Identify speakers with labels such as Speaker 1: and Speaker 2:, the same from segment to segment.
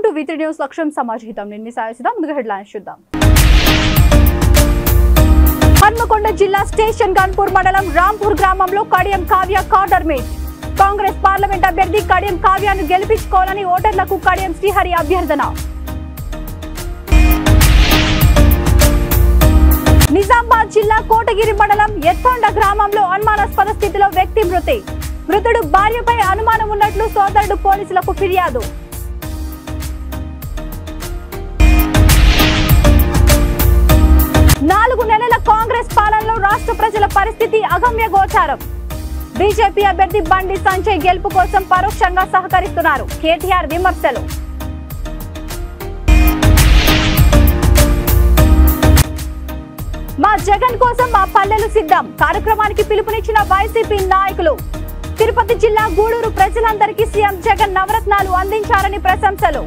Speaker 1: Welcome to V3 news లక్ష్యం సమాజహితం. నేను మీ సాయసిద్ధం. ముందుగా హెడ్లైన్స్ చూద్దాం. హన్మకొండ జిల్లా స్టేషన్ గన్పూర్ మండలం రాంపూర్ గ్రామంలో Kadiyam Kavya corner meet. Congress parliament అభ్యర్థి కడియం కావ్యను గెలిపించుకోవాలని ఓటర్లకు కడియం శ్రీహరి అభ్యర్థన. నిజామాబాద్ జిల్లా కోటగిరి మండలం ఎత్తండ గ్రామంలో అనుమానాస్పద స్థితిలో వ్యక్తి మృతి. మృతుడు భార్యపై అనుమానం ఉన్నట్లు సోదరుడు పోలీసులకు ఫిర్యాదు. 4 నెలల కాంగ్రెస్ పాలనలో రాష్ట్ర ప్రజల పరిస్థితి అగమ్య గోచారం. బీజేపీ అభ్యర్థి బండి సంజయ్ గెలుపు కోసం పరోక్షంగా సహకరిస్తున్నారు. కేటీఆర్ విమర్శలు. మా జగన్ కోసం మా పల్లెలు సిద్ధం. కార్యక్రమానికి పిలుపునిచ్చిన వైసీపీ నాయకులు. తిరుపతి జిల్లా గూడూరు ప్రజలందరికీ సీఎం జగన్ నవరత్నాలు అందించారని ప్రశంసలు.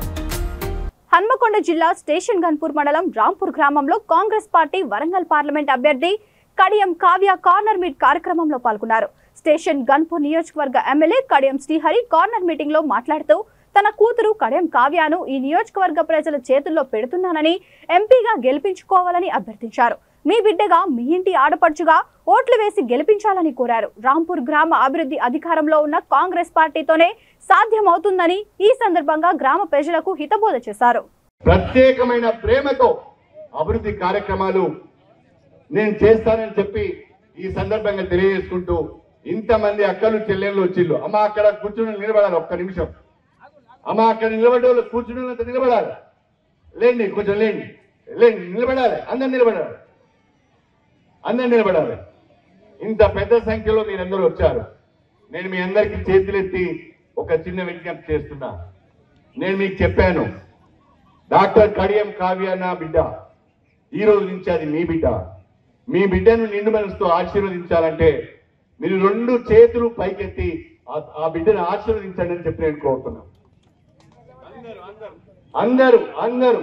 Speaker 1: హన్మకొండ జిల్లా స్టేషన్ గన్పూర్ మండలం రాంపూర్ గ్రామంలో కాంగ్రెస్ పార్టీ వరంగల్ పార్లమెంట్ అభ్యర్థి కడియం కావ్య కార్నర్ మీట్ కార్యక్రమంలో పాల్గొన్నారు. స్టేషన్ గన్పూర్ నియోజకవర్గ MLA Kadiyam Srihari corner meeting లో మాట్లాడుతూ తన కూతురు కడియం కావ్యను ఈ నియోజకవర్గ ప్రజల చేతుల్లో పెడుతున్నానని, ఎంపీగా గెలిపించుకోవాలని అభ్యర్థించారు. మీ బిడ్డగా, మీ ఇంటి ఆడపడుచుగా ఓట్లు వేసి గెలిపించాలని కోరారు. రాంపూర్ గ్రామ అభివృద్ధి అధికారంలో ఉన్న కాంగ్రెస్ పార్టీతోనే సాధ్యమవుతుందని ఈ సందర్భంగా గ్రామ ప్రజలకు హితబోధ చేశారు.
Speaker 2: ప్రత్యేకమైన ప్రేమతో అభివృద్ధి కార్యక్రమాలు నేను చేస్తానని చెప్పి ఈ సందర్భంగా తెలియజేసుకుంటూ, ఇంతమంది అక్కలు చెల్లెళ్ళు వచ్చిళ్ళు. అమ్మ అక్కడ కూర్చుని నిలబడాలి, ఒక్క నిమిషం. అమ్మ అక్కడ నిలబడే కూర్చుని నిలబడాలి. లేండి, కొంచెం లేండి, లేండి, నిలబడాలి. అందరు నిలబడాలి, అందరు నిలబడాలి. ఇంత పెద్ద సంఖ్యలో మీరందరూ వచ్చారు. నేను మీ అందరికీ చేతులెత్తి ఒక చిన్న విజ్ఞప్తి చేస్తున్నా. నేను మీకు చెప్పాను, డాక్టర్ కడియం కావ్య నా బిడ్డ. ఈ రోజు నుంచి అది మీ బిడ్డ. మీ బిడ్డను నిండు మనసుతో ఆశీర్వదించాలంటే మీరు 2 చేతులు పైకెత్తి ఆ బిడ్డను ఆశీర్వదించండి అని చెప్పి నేను కోరుతున్నాను. అందరూ అందరూ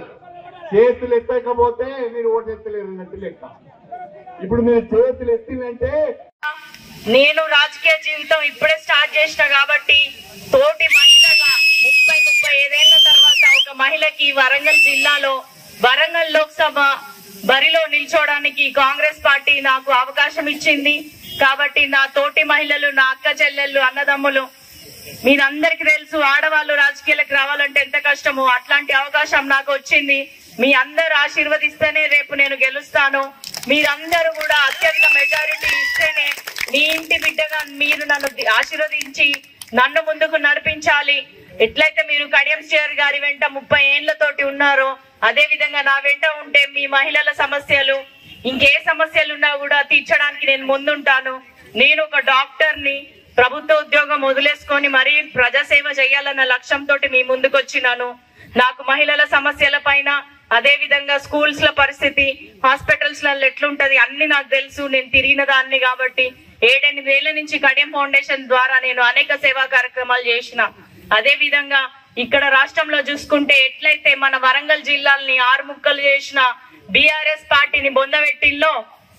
Speaker 2: చేతులు ఎత్తకపోతే మీరు ఓటు ఎత్తలేరు అన్నట్టు లెక్క. ఇప్పుడు మీరు చేతులు ఎత్తిందంటే,
Speaker 3: నేను రాజకీయ జీవితం ఇప్పుడే స్టార్ట్ చేసిన కాబట్టి తోటి మహిళగా 35 ఏళ్ల తర్వాత ఒక మహిళకి వరంగల్ జిల్లాలో వరంగల్ లోక్సభ బరిలో నిల్చోడానికి కాంగ్రెస్ పార్టీ నాకు అవకాశం ఇచ్చింది. కాబట్టి నా తోటి మహిళలు, నా అక్క చెల్లెళ్ళు, అన్నదమ్ములు, మీరందరికీ తెలుసు ఆడవాళ్ళు రాజకీయాలకు రావాలంటే ఎంత కష్టమో. అట్లాంటి అవకాశం నాకు వచ్చింది. మీ అందరు ఆశీర్వదిస్తేనే రేపు నేను గెలుస్తాను. మీరందరూ కూడా అత్యధిక మెజారిటీ ఇస్తేనే మీ ఇంటి బిడ్డగా మీరు నన్ను ఆశీర్వదించి నన్ను ముందుకు నడిపించాలి. ఎట్లయితే మీరు కడియం శ్రీహరి గారి వెంట 30 ఏళ్లతోటి ఉన్నారో అదే విధంగా నా వెంట ఉంటే మీ మహిళల సమస్యలు, ఇంకే సమస్యలు ఉన్నా కూడా తీర్చడానికి నేను ముందుంటాను. నేను ఒక డాక్టర్ని, ప్రభుత్వ ఉద్యోగం వదిలేసుకొని మరీ ప్రజాసేవ చేయాలన్న లక్ష్యంతో మీ ముందుకు వచ్చినాను. నాకు మహిళల సమస్యల పైన, అదే విధంగా స్కూల్స్ లో పరిస్థితి, హాస్పిటల్స్ లలో ఎట్లుంటది అన్ని నాకు తెలుసు. నేను తిరిగిన దాన్ని కాబట్టి 7-8 ఏళ్ల నుంచి కడియం ఫౌండేషన్ ద్వారా నేను అనేక సేవా కార్యక్రమాలు చేసిన. అదే విధంగా ఇక్కడ రాష్ట్రంలో చూసుకుంటే ఎట్లయితే మన వరంగల్ జిల్లాల్ని 6 ముక్కలు చేసిన బీఆర్ఎస్ పార్టీని బొందబెట్టిల్లో,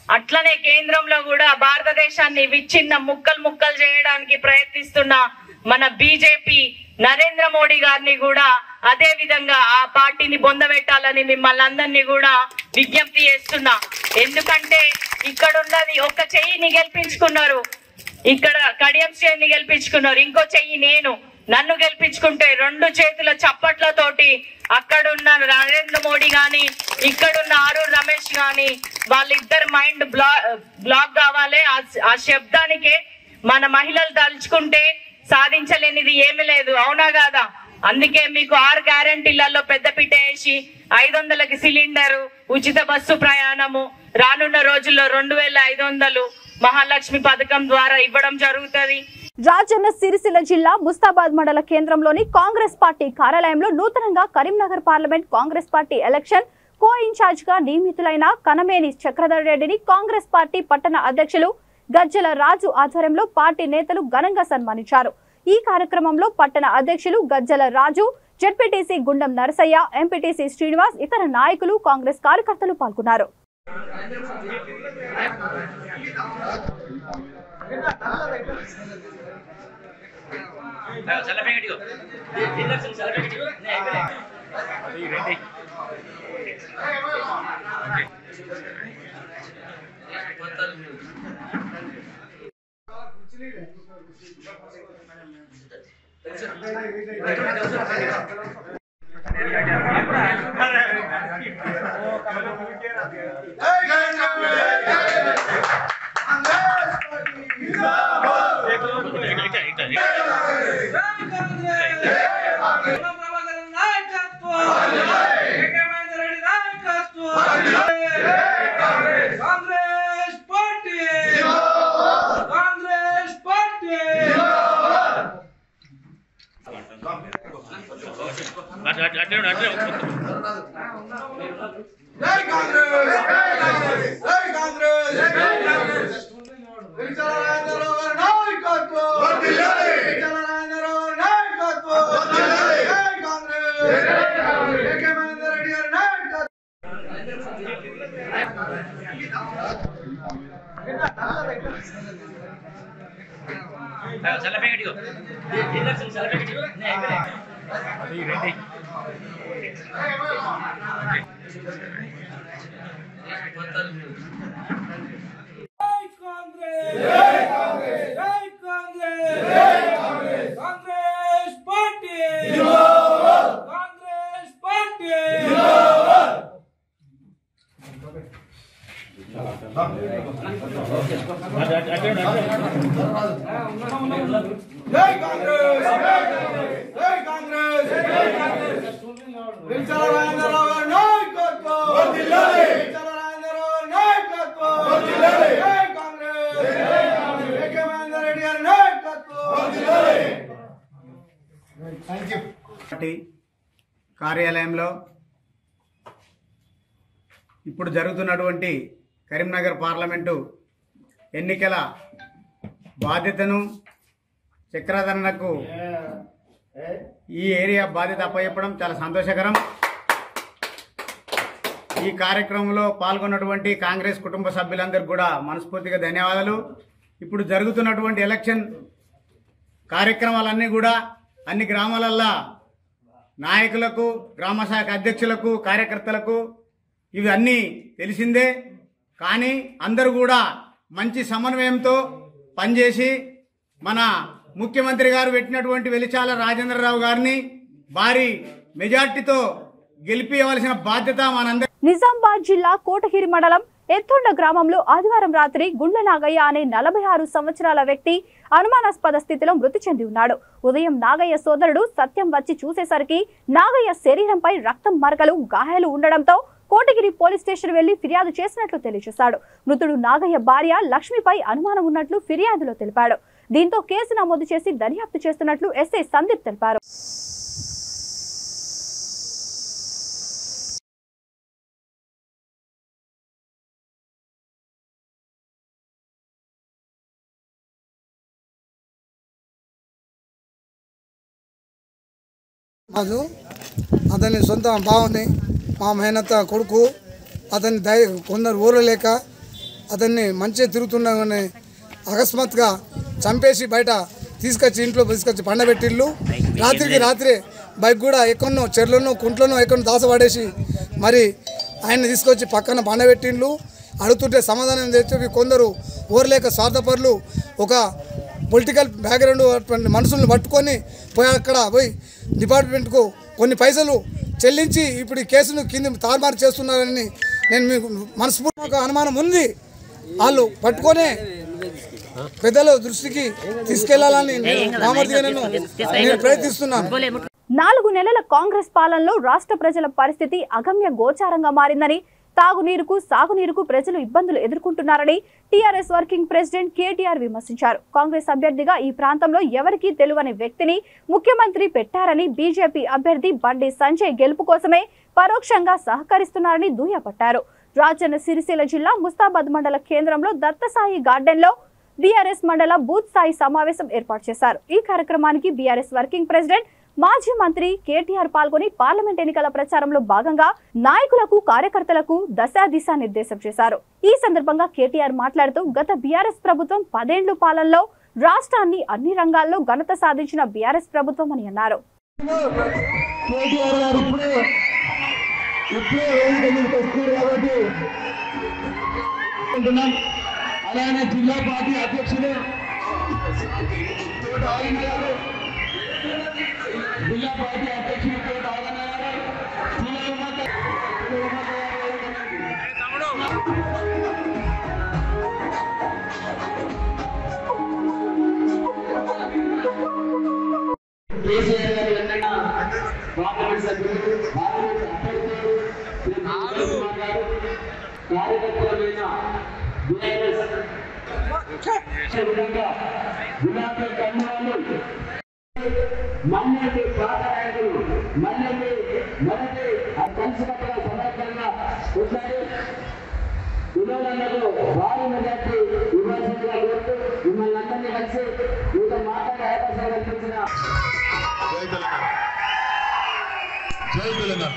Speaker 3: అట్లనే కేంద్రంలో కూడా భారతదేశాన్ని విచ్ఛిన్న ముక్కలు చేయడానికి ప్రయత్నిస్తున్న మన బీజేపీ నరేంద్ర మోడీ గారిని కూడా అదే విధంగా ఆ పార్టీని బొందబెట్టాలని మిమ్మల్ని అందరినీ కూడా విజ్ఞప్తి చేస్తున్నా. ఎందుకంటే ఇక్కడ ఉన్నది ఒక చెయ్యిని గెలిపించుకున్నారు, ఇక్కడ కడియం శ్రీని గెలిపించుకున్నారు, ఇంకో చెయ్యి నన్ను గెలిపించుకుంటే 2 చేతుల చప్పట్లతోటి అక్కడున్న నరేంద్ర మోడీ గాని, ఇక్కడున్న ఆరూర్ రమేష్ గాని వాళ్ళిద్దరు మైండ్ బ్లాక్ కావాలి. ఆ శబ్దానికే మన మహిళలు తలుచుకుంటే సాధించలేనిది ఏమీ లేదు. అవునా కాదా? అందుకే మీకు 6 గ్యారెంటీలలో పెద్దపీట వేసి 500కి సిలిండరు, ఉచిత బస్సు ప్రయాణము, రానున్న రోజుల్లో 2500 మహాలక్ష్మి పథకం ద్వారా ఇవ్వడం జరుగుతుంది.
Speaker 1: రాజన్న సిరిసిల్ల జిల్లా ముస్తాబాద్ మండల కేంద్రంలోని కాంగ్రెస్ పార్టీ కార్యాలయంలో నూతనంగా Karimnagar parliament Congress party election co incharge గా నియమితులైన కనమేని చక్రధర్ రెడ్డిని కాంగ్రెస్ పార్టీ పట్టణ అధ్యక్షులు గజ్జల రాజు ఆధ్వర్యంలో పార్టీ నేతలు ఘనంగా సన్మానించారు. ఈ కార్యక్రమంలో పట్టణ అధ్యక్షులు గజ్జల రాజు, జెడ్పీటీసీ గుండం నరసయ్య, ఎంపీటీసీ శ్రీనివాస్, ఇతర నాయకులు, కాంగ్రెస్ కార్యకర్తలు పాల్గొన్నారు.
Speaker 4: కార్యాలయంలో ఇప్పుడు జరుగుతున్నటువంటి కరీంనగర్ పార్లమెంటు ఎన్నికల బాధ్యతను చక్రధర్నకు ఈ ఏరియా బాధ్యత అప్పచెప్పడం చాలా సంతోషకరం. ఈ కార్యక్రమంలో పాల్గొన్నటువంటి కాంగ్రెస్ కుటుంబ సభ్యులందరికీ కూడా మనస్ఫూర్తిగా ధన్యవాదాలు. ఇప్పుడు జరుగుతున్నటువంటి ఎలక్షన్ కార్యక్రమాలన్నీ కూడా అన్ని గ్రామాలల్లో నాయకులకు, గ్రామ శాఖ అధ్యక్షులకు, కార్యకర్తలకు ఇవి అన్నీ తెలిసిందే. కానీ అందరూ కూడా మంచి సమన్వయంతో పనిచేసి మన ముఖ్యమంత్రి గారు పెట్టినటువంటి వెలిచాల రాజేంద్రరావు గారిని భారీ మెజార్టీతో గెలిపించవలసిన బాధ్యత మనందరి.
Speaker 1: నిజామాబాద్ జిల్లా కోటగిరి మండలం ఎత్తొండ గ్రామంలో ఆదివారం రాత్రి గుండ్ల నాగయ్య అనే 46 సంవత్సరాల వ్యక్తి అనుమానాస్పద స్థితిలో మృతి చెంది ఉన్నాడు. ఉదయం నాగయ్య సోదరుడు సత్యం వచ్చి చూసేసరికి నాగయ్య శరీరంపై రక్తం మరకలు, గాయాలు ఉండడంతో కోటగిరి పోలీస్ స్టేషన్ వెళ్లి ఫిర్యాదు చేసినట్లు తెలియజేశాడు. మృతుడు నాగయ్య భార్య లక్ష్మిపై అనుమానం ఉన్నట్లు ఫిర్యాదులో తెలిపాడు. దీంతో కేసు నమోదు చేసి దర్యాప్తు చేస్తున్నట్లు ఎస్ఐ సందీప్ తెలిపారు.
Speaker 5: అతని సొంత బావని మా మేనత్త కొడుకు అతన్ని కొందరు ఊరలేక అతన్ని మంచిగా తిరుగుతుండగానే అకస్మాత్తుగా చంపేసి బయట ఇంట్లో తీసుకొచ్చి పండబెట్టిళ్ళు. రాత్రికి రాత్రే బైక్ కూడా ఎక్కడనో చెర్లను కుంట్లను ఎక్కడో దాసపడేసి మరి ఆయన్ని తీసుకొచ్చి పక్కన పండబెట్టిళ్ళు. అడుగుతుంటే సమాధానం తెచ్చి కొందరు ఊరలేక స్వార్థపరులు ఒక పొలిటికల్ బ్యాక్గ్రౌండ్ మనుషులను పట్టుకొని అక్కడ పోయి డిపార్ట్మెంట్కు కొన్ని పైసలు చెల్లించి ఇప్పుడు ఈ కేసును కింద తారుమారు చేస్తున్నారని నేను మీకు మనస్ఫూర్తిగా అనుమానం ఉంది. వాళ్ళు పట్టుకొని పెద్దల దృష్టికి తీసుకెళ్లాలని నేను ప్రయత్నిస్తున్నాను.
Speaker 1: 4 నెలల కాంగ్రెస్ పాలనలో రాష్ట్ర ప్రజల పరిస్థితి అగమ్య గోచారంగా మారిందని, తాగునీరుకు, సాగునీరుకు ప్రజలు ఇబ్బందులు ఎదుర్కొంటున్నారని టీఆర్ఎస్ వర్కింగ్ ప్రెసిడెంట్ కేటీఆర్ విమర్శించారు. కాంగ్రెస్ అభ్యర్థిగా ఈ ప్రాంతంలో ఎవరికీ తెలియని వ్యక్తిని ముఖ్యమంత్రి పెట్టారని, బీజేపీ అభ్యర్థి బండి సంజయ్ గెలుపు కోసమే పరోక్షంగా సహకరిస్తున్నారని దుయ్యబట్టారు. రాజన్న సిరిసిల్ల జిల్లా ముస్తాబాద్ మండల కేంద్రంలో దత్తసాయి గార్డెన్ లో బీఆర్ఎస్ మండల బూత్ స్థాయి సమావేశం ఏర్పాటు చేశారు. ఈ కార్యక్రమానికి బీఆర్ఎస్ వర్కింగ్ ప్రెసిడెంట్, మాజీ మంత్రి కేటీఆర్ పాల్గొని పార్లమెంట్ ఎన్నికల ప్రచారంలో భాగంగా నాయకులకు, కార్యకర్తలకు దశాదిశా నిర్దేశం చేశారు. ఈ సందర్భంగా కేటీఆర్ మాట్లాడుతూ, గత బీఆర్ఎస్ ప్రభుత్వం 10 ఏళ్ల పాలనలో రాష్ట్రాన్ని అన్ని రంగాల్లో ఘనత సాధించిన బీఆర్ఎస్ ప్రభుత్వం అని అన్నారు.
Speaker 2: ఇప్పుడే వస్తున్నారు కాబట్టి అలానే జిల్లా పార్టీ అధ్యక్షులు జిల్లా పార్టీ అధ్యక్షులు కేసీఆర్ గారు వెంటనే పార్లమెంట్ సభ్యులు కార్యకర్తలమైన గులాబీ కన్నులు మల్లెల్లి పాత నాయకులు మల్లెల్లి మొదటి కలిసికట్టుగా సమర్థంగా వచ్చారు. వినోదన్నకు భారీ మెజార్టీ ఇవ్వాల్సిందిగా కోరుతూ మిమ్మల్ని అందరినీ కలిసి మీతో మాట్లాడే అవకాశం కల్పించిన
Speaker 6: జై తెలంగాణ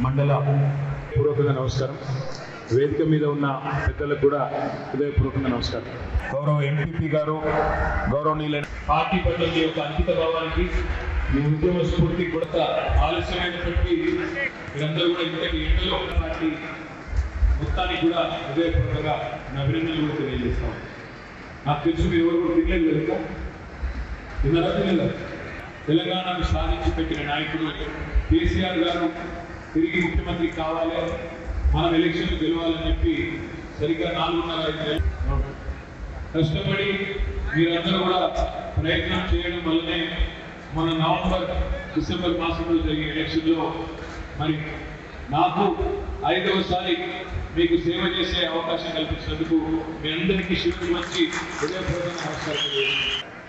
Speaker 6: మండల పూర్వకంగా నమస్కారం. వేదిక మీద ఉన్న పెద్దలకు కూడా హృదయపూర్వకంగా నమస్కారం. గౌరవ ఎంపీపీ గారు, గౌరవనీయులైన పార్టీ పట్ల యొక్క అంకిత భావానికి, మీ ఉద్యమ స్ఫూర్తి కూడా ఆలస్యమైనప్పటికీ మీరందరూ కూడా ఇంతటి ఎండలో ఉన్న పార్టీ మొత్తానికి కూడా హృదయపూర్వకంగా నా అభినందనలు కూడా తెలియజేస్తాం. నాకు తెలుసు మీరు ఎవరు కూడా తినలేదు కదా, తిన్నారా? తినలేదు. తెలంగాణను సాధించి పెట్టిన నాయకుడు కేసీఆర్ గారు తిరిగి ముఖ్యమంత్రి కావాలి, మనం ఎలక్షన్లు గెలవాలని చెప్పి సరిగ్గా 4.5 నెలలు కష్టపడి మీరందరూ కూడా ప్రయత్నం చేయడం వల్లనే మన నవంబర్ డిసెంబర్ మాసంలో జరిగే ఎలక్షన్లో మరి నాకు 5వసారి మీకు సేవ చేసే అవకాశం కల్పించినందుకు మీ అందరికీ శివుడి మంచి హృదయపూర్వక నమస్కారం.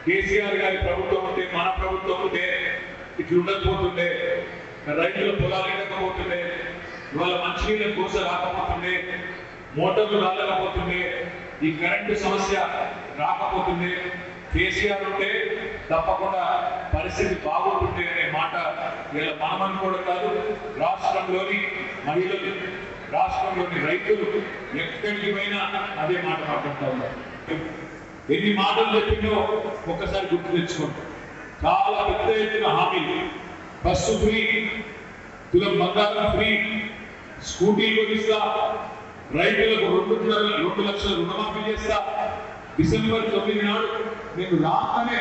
Speaker 6: కేసీఆర్ గారి ప్రభుత్వం ఉంటే, మన ప్రభుత్వం ఉంటే ఇట్లా ఉండకపోతుండే, రైతుల పొలాలు ఇవ్వకపోతుండే, ఇవాళ మంచినీళ్ళ కోస రాకపోతుండే, మోటార్లు రాలేకపోతుండే, ఈ కరెంటు సమస్య రాకపోతుండే. కేసీఆర్ ఉంటే తప్పకుండా పరిస్థితి బాగుంటుంది అనే మాట ఇలా మనం అనుకోవడం కాదు, రాష్ట్రంలోని మహిళలు, రాష్ట్రంలోని రైతులు ఎక్కడికి పోయినా అదే మాట మాట్లాడుతూ ఉన్నారు. ఎన్ని మాటలు చెప్పిందో ఒక్కసారి గుర్తు తెచ్చుకోండి. చాలా పెద్ద ఎత్తున హామీలు, బస్సు ఫ్రీ, తులం బంగారం ఫ్రీ, స్కూటీలు కొనిస్తా, రైతులకు 2 లక్షల రుణమాఫీ చేస్తా, డిసెంబర్ 9 నాడు నేను రాగానే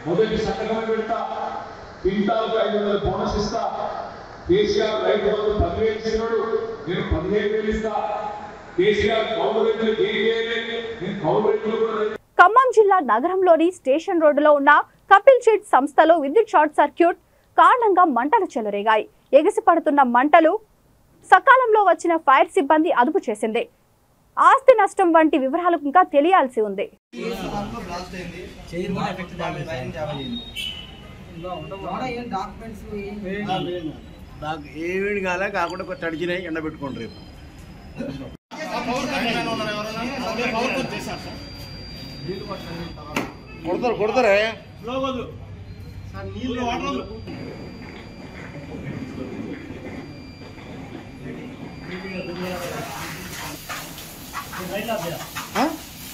Speaker 6: మొదటి సంతకం పెడతా, క్వింటాల్కు 500 బోనస్ ఇస్తా, కేసీఆర్ రైతు బంధు 10,000 ఇచ్చినాడు, నేను 15,000 ఇస్తా, కేసీఆర్ కౌలు రైతులకు ఏం చేయలేదు, నేను కౌలు రైతులు కూడా.
Speaker 1: ఖమ్మం జిల్లా నగరంలోని స్టేషన్ రోడ్డులో ఉన్న కపిల్ షీట్ సంస్థలో విద్యుత్ షార్ట్ సర్క్యూట్ కారణంగా మంటలు చెలరేగాయి. ఎగిసిపడుతున్న మంటలు సకాలంలో వచ్చిన ఫైర్ సిబ్బంది అదుపు చేసింది. ఆస్తి నష్టం వంటి వివరాలు ఇంకా తెలియాల్సి ఉంది.
Speaker 7: కాకుండా తడిచినాయి ఎండ పెట్టుకోండి. రేపు కొడతారే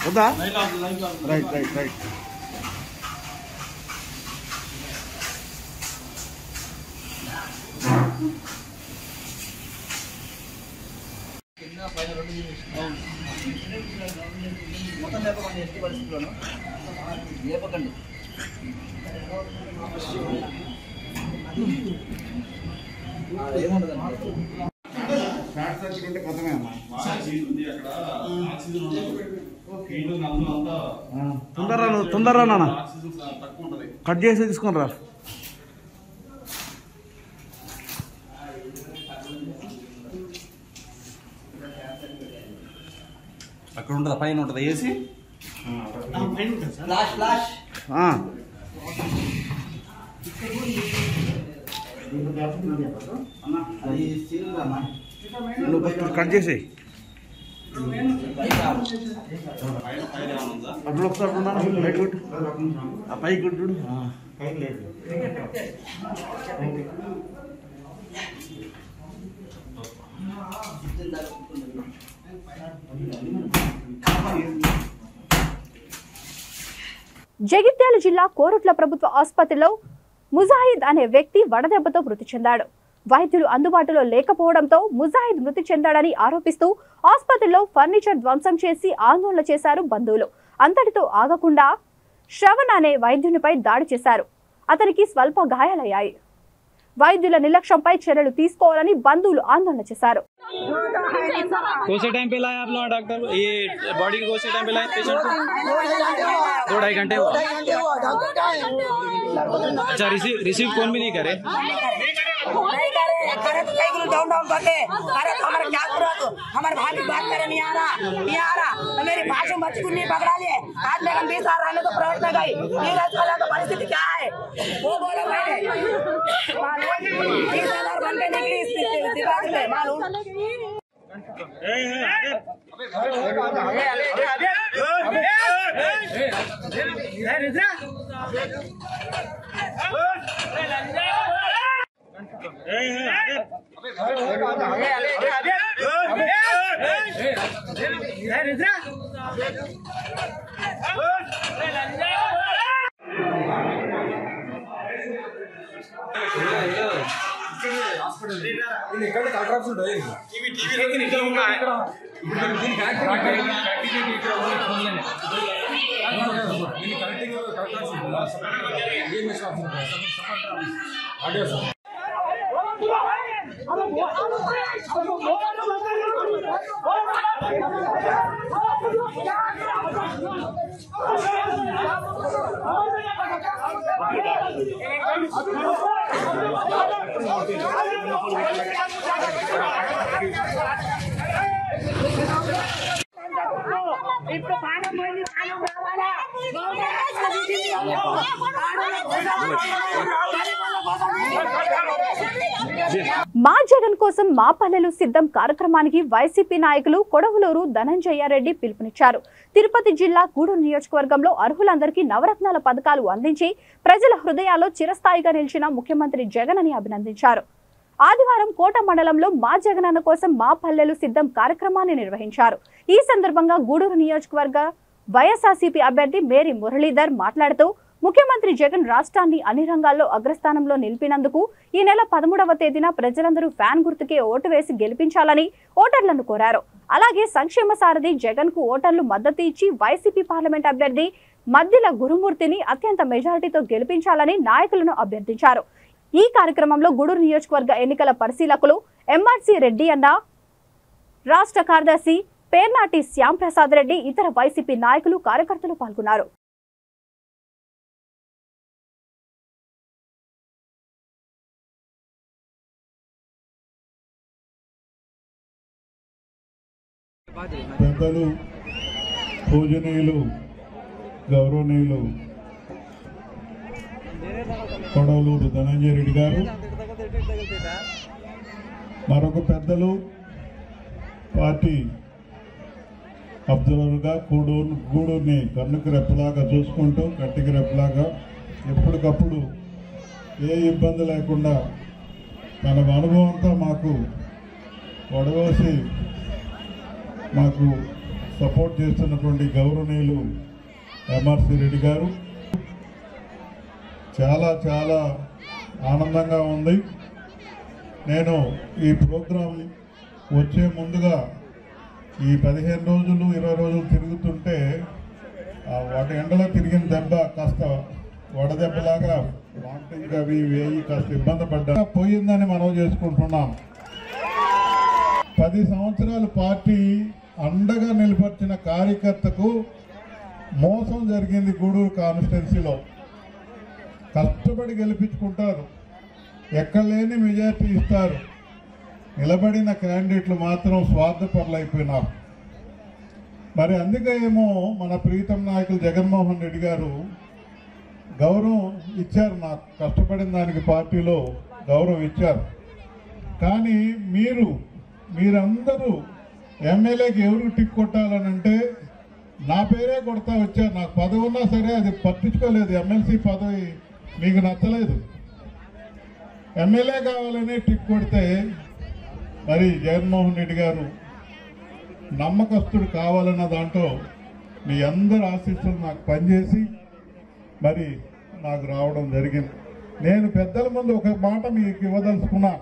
Speaker 7: వద్దా? Right right right.
Speaker 8: మొత్తం లేపకండి, ఎట్టి పరిస్థితుల్లోనూ లేపకండి.
Speaker 7: తొందరరా నాన్న, కట్ చేసి తీసుకొని రా.
Speaker 8: అక్కడ ఉంటుందా? పైన ఉంటుందా ఏసీ?
Speaker 7: కట్ చేసి అప్పుడు ఒకసారి బయట కొట్టు, ఆ పైకి కొట్టు.
Speaker 1: జగిత్యాల జిల్లా కోరుట్ల ప్రభుత్వ ఆసుపత్రిలో ముజాహిద్ అనే వ్యక్తి వడదెబ్బతో మృతి చెందాడు. వైద్యులు అందుబాటులో లేకపోవడంతో ముజాహిద్ మృతి చెందాడని ఆరోపిస్తూ ఆసుపత్రిలో ఫర్నిచర్ ధ్వంసం చేసి ఆందోళన చేశారు బంధువులు. అంతటితో ఆగకుండా శ్రవణ్ అనే వైద్యునిపై దాడి చేశారు. అతనికి స్వల్ప గాయాలయ్యాయి. వైద్యుల నిర్లక్ష్యంపై చర్యలు తీసుకోవాలని బంధువులు ఆందోళన చేశారు.
Speaker 9: रिसीव कौन भी नहीं करे डाउन डाउन करके हमारे क्या करो तो हमारे भाई बात करे नहीं आ रहा मेरी भाषा बच्ची को नहीं पकड़ा लिए आज मेरा 20 साल रहने तो प्रयत्न गई ये राजकाल का परिस्थिति क्या है वो बोलो मैंने 20,000 घंटे निकली इस दिमाग में मालूम
Speaker 1: మా జగన్ కోసం మా పల్లెలు సిద్ధం కార్యక్రమానికి వైసీపీ నాయకులు కొడవలూరు ధనంజయ రెడ్డి పిలుపునిచ్చారు. తిరుపతి జిల్లా గూడూరు నియోజకవర్గంలో అర్హులందరికీ నవరత్నాల పథకాలు అందించి ప్రజల హృదయాల్లో చిరస్థాయిగా నిలిచిన ముఖ్యమంత్రి జగన్ అని అభినందించారు. ఆదివారం కోట మండలంలో మా జగనన్న కోసం మా పల్లెలు సిద్ధం కార్యక్రమాన్ని నిర్వహించారు. ఈ సందర్భంగా గూడూరు నియోజకవర్గ వైఎస్ఆర్సీపీ అభ్యర్థి మేరీ మురళీధర్ మాట్లాడుతూ ముఖ్యమంత్రి జగన్ రాష్ట్రాన్ని అన్ని రంగాల్లో అగ్రస్థానంలో నిలిపినందుకు ఈ నెల 13వ తేదీన ప్రజలందరూ ఫ్యాన్ గుర్తుకే ఓటు వేసి గెలిపించాలని ఓటర్లను కోరారు. అలాగే సంక్షేమ సారథి జగన్ కు ఓటర్లు మద్దతు ఇచ్చి వైసీపీ పార్లమెంట్ అభ్యర్థి మద్దిల గురుమూర్తిని అత్యంత మెజారిటీతో గెలిపించాలని నాయకులను అభ్యర్థించారు. ఈ కార్యక్రమంలో గూడూరు నియోజకవర్గ ఎన్నికల పరిశీలకులు ఎంఆర్సీ రెడ్డి అన్న, రాష్ట్ర కార్యదర్శి పేర్నాటి శ్యాంప్రసాద్ రెడ్డి, ఇతర వైసీపీ నాయకులు కార్యకర్తలు పాల్గొన్నారు.
Speaker 10: పెద్దలు, పూజనీయులు, గౌరవనీయులు కొడవలూరు ధనంజయ రెడ్డి గారు, మరొక పెద్దలు పార్టీ అబ్జర్వర్గా గూడూరుని కన్నుకి రెప్పలాగా చూసుకుంటూ గట్టికి రెప్పలాగా ఎప్పటికప్పుడు ఏ ఇబ్బంది లేకుండా తన అనుభవంతో మాకు వడవేసి మాకు సపోర్ట్ చేస్తున్నటువంటి గౌరవనీయులు ఎంఆర్సీ రెడ్డి గారు, చాలా చాలా ఆనందంగా ఉంది. నేను ఈ ప్రోగ్రాం వచ్చే ముందుగా ఈ 15 రోజులు 20 రోజులు తిరుగుతుంటే వాటి ఎండలో తిరిగిన దెబ్బ కాస్త వడదెబ్బలాగా వాంటింగ్ అవి వేయి కాస్త ఇబ్బంది పడ్డా పోయిందని మనం చేసుకుంటున్నాం. 10 సంవత్సరాలు పార్టీ అండగా నిలబర్చిన కార్యకర్తకు మోసం జరిగింది. గూడూరు కాన్స్టిట్యున్సీలో కష్టపడి గెలిపించుకుంటారు, ఎక్కడ లేని మెజార్టీ ఇస్తారు. నిలబడిన క్యాండిడేట్లు మాత్రం స్వార్థపరులు అయిపోయినారు. మరి అందుకే ఏమో మన ప్రీతం నాయకులు జగన్మోహన్ రెడ్డి గారు గౌరవం ఇచ్చారు. నాకు కష్టపడిన దానికి పార్టీలో గౌరవం ఇచ్చారు. కానీ మీరందరూ ఎమ్మెల్యేకి ఎవరు టిక్ కొట్టాలనంటే నా పేరే కొడతా వచ్చారు. నాకు పదవి ఉన్నా సరే అది పట్టించుకోలేదు. ఎమ్మెల్సీ పదవి మీకు నచ్చలేదు, ఎమ్మెల్యే కావాలని టిక్ కొడితే మరి జగన్మోహన్ రెడ్డి గారు నమ్మకస్తుడు కావాలన్న దాంట్లో మీ అందరు ఆశీస్సులు నాకు పనిచేసి మరి నాకు రావడం జరిగింది. నేను పెద్దల ముందు ఒక మాట మీకు ఇవ్వదలుచుకున్నా.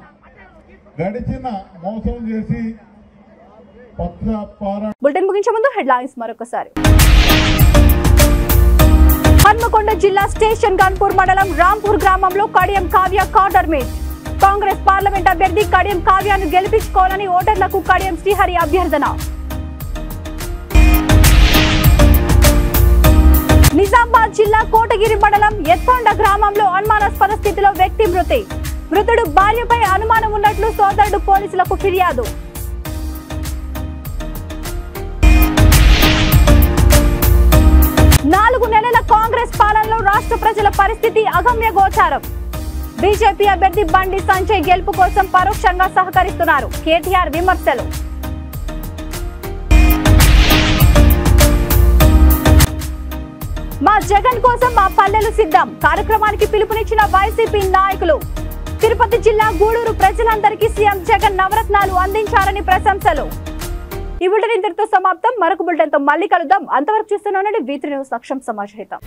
Speaker 10: గడిచిన మోసం చేసి
Speaker 1: బులెటిన్ ముగించే ముందు హెడ్లైన్స్ మరొకసారి. హన్మకొండ జిల్లా స్టేషన్ గన్పూర్ మండలం రాంపూర్ గ్రామంలో కడియం కావ్య కార్డర్ మీట్. కాంగ్రెస్ పార్లమెంట్ అభ్యర్థి కడియం కావ్యను గెలిపించుకోవాలని ఓటర్లకు కడియం శ్రీహరి అభ్యర్థన. నిజామాబాద్ జిల్లా కోటగిరి మండలం ఎత్తండ గ్రామంలో అనుమానాస్పద స్థితిలో వ్యక్తి మృతి. మృతుడు భార్యపై అనుమానం ఉన్నట్లు సోదరుడు పోలీసులకు ఫిర్యాదు. నాలుగు నెలల కాంగ్రెస్ పాలనలో రాష్ట్ర ప్రజల పరిస్థితి అగమ్య గోచారం. బీజేపీ అభ్యర్థి బండి సంజయ్ గెలుపు కోసం పరోక్షంగా సహకరిస్తున్నారు. కేటీఆర్ విమర్శలు. మా జగన్ కోసం మా పల్లెలు సిద్ధం కార్యక్రమానికి పిలుపునిచ్చిన వైసీపీ నాయకులు. తిరుపతి జిల్లా గూడూరు ప్రజలందరికీ సీఎం జగన్ నవరత్నాలు అందించారని ప్రశంసలు. ఈ బులెటిన్ ఇంతటితో సమాప్తం. మరొక బులెటిన్తో మళ్ళీ కలుద్దాం. అంతవరకు చూస్తూనే ఉండండి V3 న్యూస్. లక్ష్యం సమాచారం.